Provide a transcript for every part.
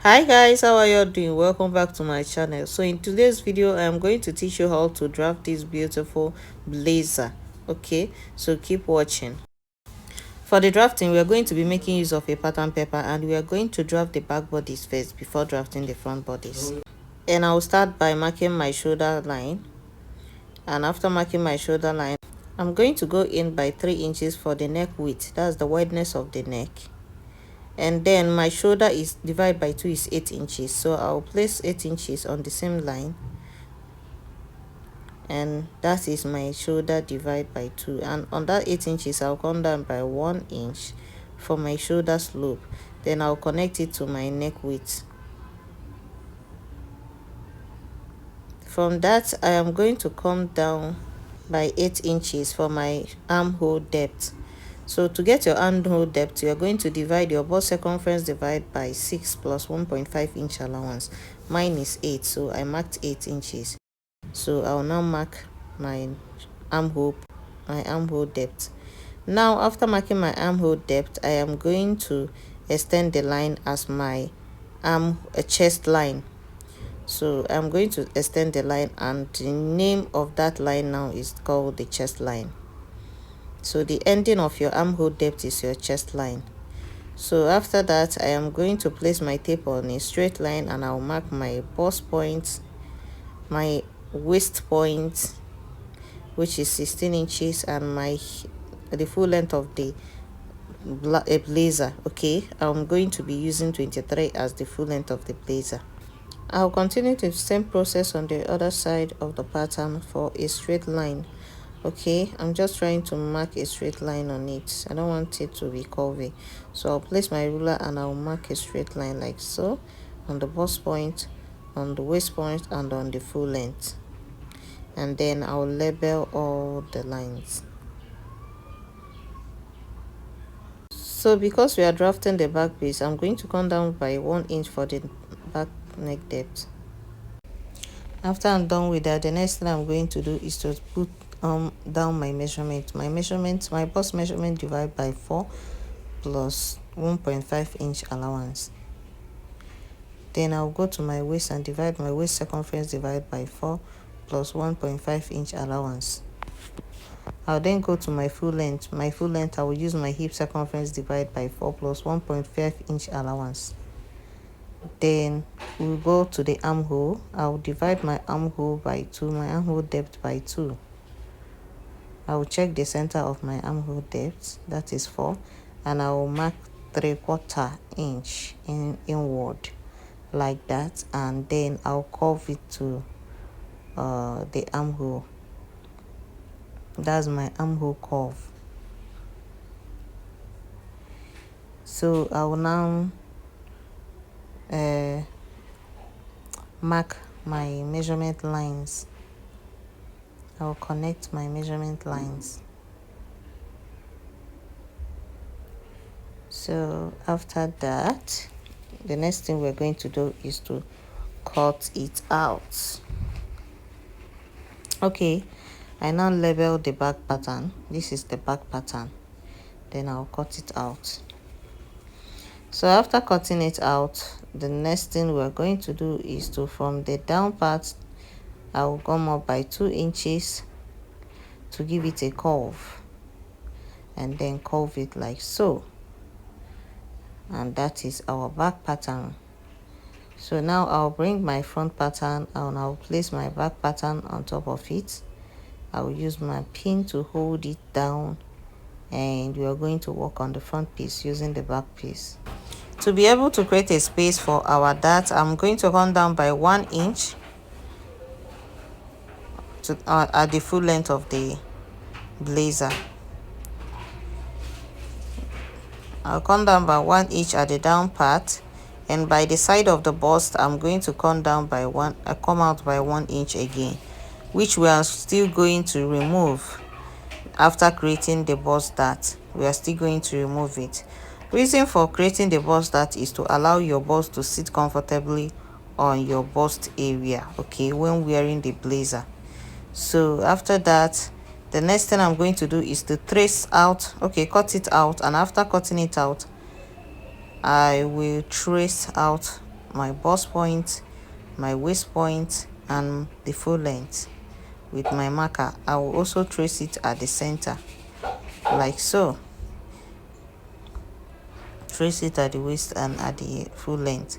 Hi guys, how are you doing? Welcome back to my channel. So in today's video I am going to teach you how to draft this beautiful blazer. Okay, so keep watching. For the drafting, we are going to be making use of a pattern paper, and we are going to draft the back bodies first before drafting the front bodies. And I'll start by marking my shoulder line, and after marking my shoulder line, I'm going to go in by 3 inches for the neck width. That's the wideness of the neck. And then my shoulder is divided by 2 is 8 inches, so I'll place 8 inches on the same line, and that is my shoulder divided by 2, and on that 8 inches I'll come down by 1 inch for my shoulder slope. Then I'll connect it to my neck width. From that I am going to come down by 8 inches for my armhole depth. So to get your armhole depth, you are going to divide your bust circumference divided by 6 plus 1.5 inch allowance. Mine is 8, so I marked 8 inches. So I'll now mark my armhole depth. Now after marking my armhole depth, I am going to extend the line as my chest line. So I'm going to extend the line, and the name of that line now is called the chest line. So the ending of your armhole depth is your chest line. So after that, I am going to place my tape on a straight line, and I'll mark my bust point, my waist point, which is 16 inches, and the full length of the blazer. Okay, I'm going to be using 23 as the full length of the blazer. I'll continue the same process on the other side of the pattern for a straight line. Okay, I'm just trying to mark a straight line on it. I don't want it to be curvy, so I'll place my ruler and I'll mark a straight line like so on the bust point, on the waist point, and on the full length. And then I'll label all the lines. So because we are drafting the back piece, I'm going to come down by 1 inch for the back neck depth. After I'm done with that, the next thing I'm going to do is to put down my measurement. My bust measurement divided by 4 plus 1.5 inch allowance. Then I'll go to my waist and divide my waist circumference divided by 4 plus 1.5 inch allowance. I'll then go to my full length. My full length, I will use my hip circumference divided by 4 plus 1.5 inch allowance. Then we'll go to the armhole. I'll divide my armhole by 2, my armhole depth by 2. I will check the center of my armhole depth, that is 4, and I will mark 3/4 inch inward like that, and then I'll curve it to the armhole. That's my armhole curve. So I will now mark my measurement lines. I'll connect my measurement lines. So after that, the next thing we're going to do is to cut it out. Okay, I now label the back pattern. This is the back pattern. Then I'll cut it out. So after cutting it out, the next thing we're going to do is to, from the down part, I will come up by 2 inches to give it a curve, and then curve it like so. And that is our back pattern. So now I'll bring my front pattern and I'll place my back pattern on top of it. I'll use my pin to hold it down, and we are going to work on the front piece using the back piece. To be able to create a space for our dart, I'm going to come down by 1 inch to at the full length of the blazer. I'll come down by 1 inch at the down part, and by the side of the bust I'm going to come down by come out by 1 inch again, which we are still going to remove. After creating the bust dart, we are still going to remove it. Reason for creating the bust dart is to allow your bust to sit comfortably on your bust area, okay, when wearing the blazer. So after that, the next thing I'm going to do is to trace out, cut it out, and after cutting it out, I will trace out my bust point, my waist point, and the full length with my marker. I will also trace it at the center like so. Trace it at the waist and at the full length,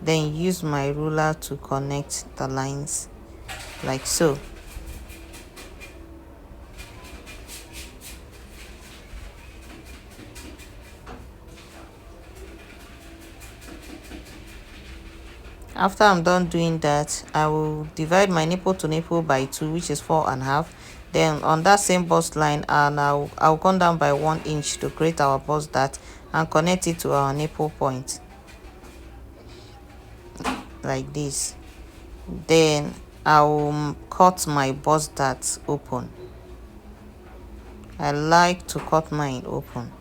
then use my ruler to connect the lines like so. After I'm done doing that, I will divide my nipple to nipple by 2, which is 4.5. Then on that same bust line, and I'll come down by 1 inch to create our bust dart and connect it to our nipple point like this. Then I'll cut my bust dart open. I like to cut mine open.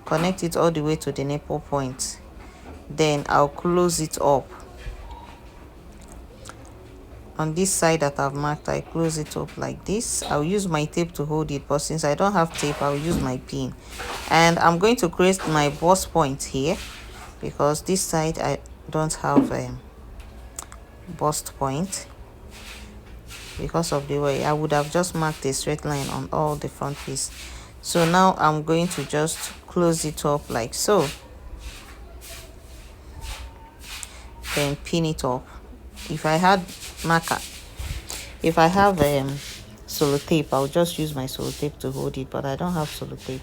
Connect it all the way to the nipple point. Then I'll close it up. On this side that I've marked, I close it up like this. I'll use my tape to hold it, but since I don't have tape, I'll use my pin. And I'm going to create my bust point here because this side I don't have a bust point because of the way I would have just marked a straight line on all the front piece. So now I'm going to just close it up like so, then pin it up. If I had marker, if I have tape, I'll just use my tape to hold it, but I don't have tape.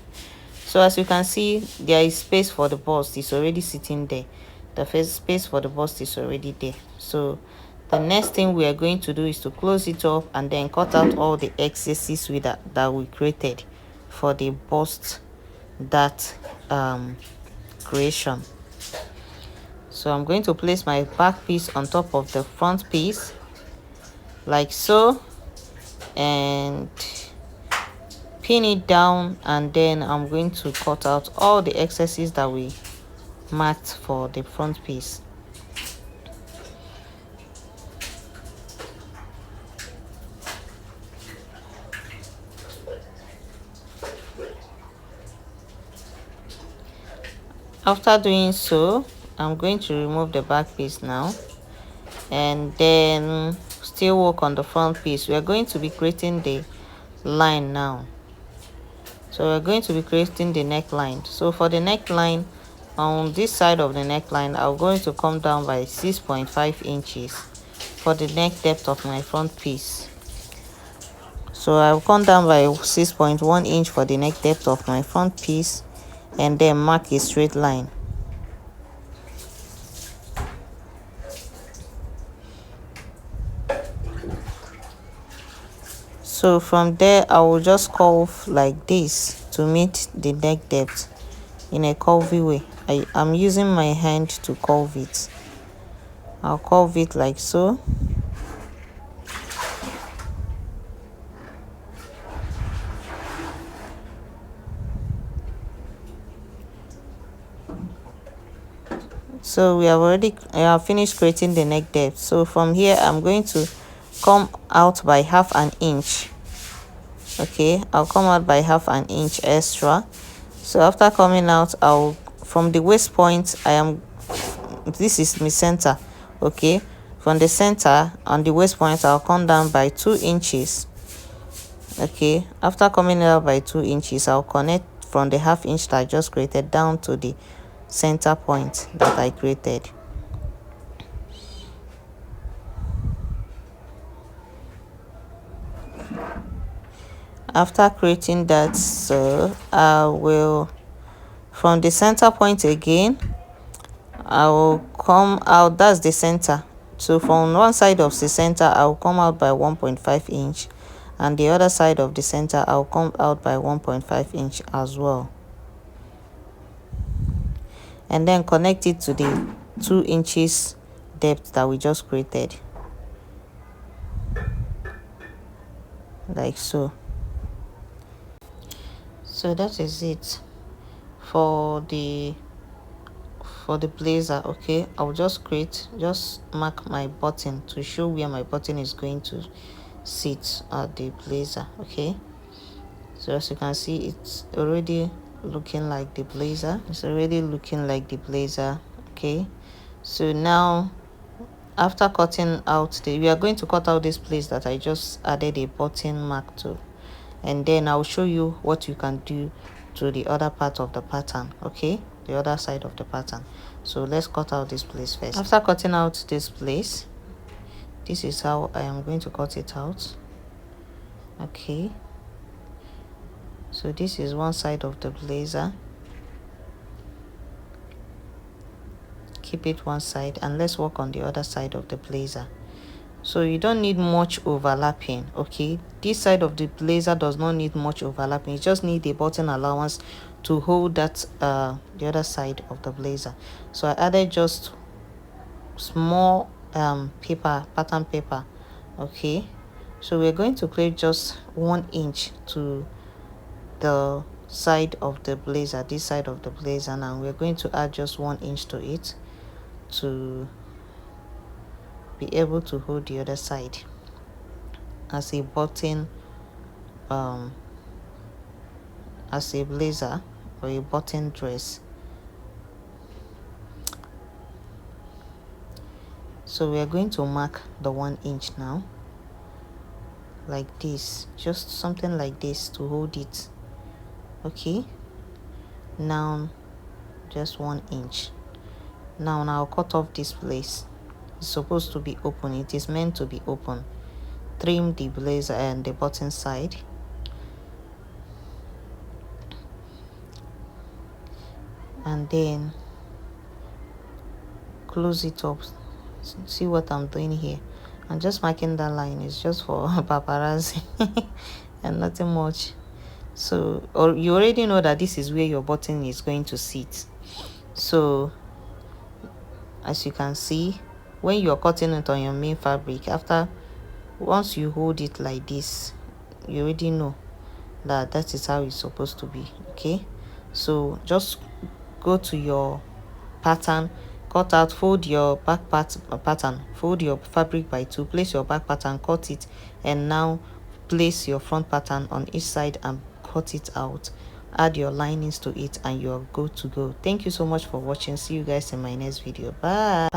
So as you can see, there is space for the bust. It's already sitting there. The first space for the bust is already there. So the next thing we are going to do is to close it up and then cut out all the excesses with that we created for the bust dart creation. So I'm going to place my back piece on top of the front piece like so and pin it down, and then I'm going to cut out all the excesses that we marked for the front piece. After doing so, I'm going to remove the back piece now and then still work on the front piece. We are going to be creating the line now. So we're going to be creating the neckline. So for the neckline, on this side of the neckline, I'm going to come down by 6.5 inches for the neck depth of my front piece. So I'll come down by 6.1 inch for the neck depth of my front piece and then mark a straight line. So from there, I will just curve like this to meet the neck depth in a curvy way. I'm using my hand to curve it. I'll curve it like so. So we have finished creating the neck depth. So from here, I'm going to come out by half an inch. Okay, I'll come out by half an inch extra. So after coming out, from the waist point, this is my center. Okay, from the center on the waist point, I'll come down by 2 inches. Okay, after coming out by 2 inches, I'll connect from the half inch that I just created down to the center point that I created. After creating that, so I will, from the center point again, I will come out, that's the center. So from one side of the center, I will come out by 1.5 inch, and the other side of the center, I'll come out by 1.5 inch as well. And then connect it to the 2 inches depth that we just created. Like so. So that is it for the blazer. Okay, I'll just mark my button to show where my button is going to sit at the blazer. Okay, so as you can see, it's already looking like the blazer. Okay, So now after cutting out we are going to cut out this place that I just added a button mark to, and then I'll show you what you can do to the other part of the pattern. Okay, the other side of the pattern. So let's cut out this place first. After cutting out this place, this is how I am going to cut it out. Okay, so this is one side of the blazer. Keep it one side, and let's work on the other side of the blazer. So you don't need much overlapping. Okay, this side of the blazer does not need much overlapping. You just need a button allowance to hold that the other side of the blazer. So I added just small pattern paper. Okay, so we're going to create just 1 inch to the side of the blazer, this side of the blazer. Now we're going to add just 1 inch to it to be able to hold the other side as a button, as a blazer or a button dress. So we are going to mark the 1 inch now, like this, just something like this to hold it. Okay, now just 1 inch. Now I'll cut off this place. It's supposed to be open, it is meant to be open. Trim the blazer and the button side, and then close it up. See what I'm doing here? I'm just marking that line. It's just for paparazzi and nothing much. So, or you already know that this is where your button is going to sit. So as you can see, when you're cutting it on your main fabric, once you hold it like this, you already know that that is how it's supposed to be. Okay, so just go to your pattern, cut out, fold your back pattern, fold your fabric by 2, place your back pattern, cut it, and now place your front pattern on each side and cut it out. Add your linings to it and you're good to go. Thank you so much for watching. See you guys in my next video. Bye.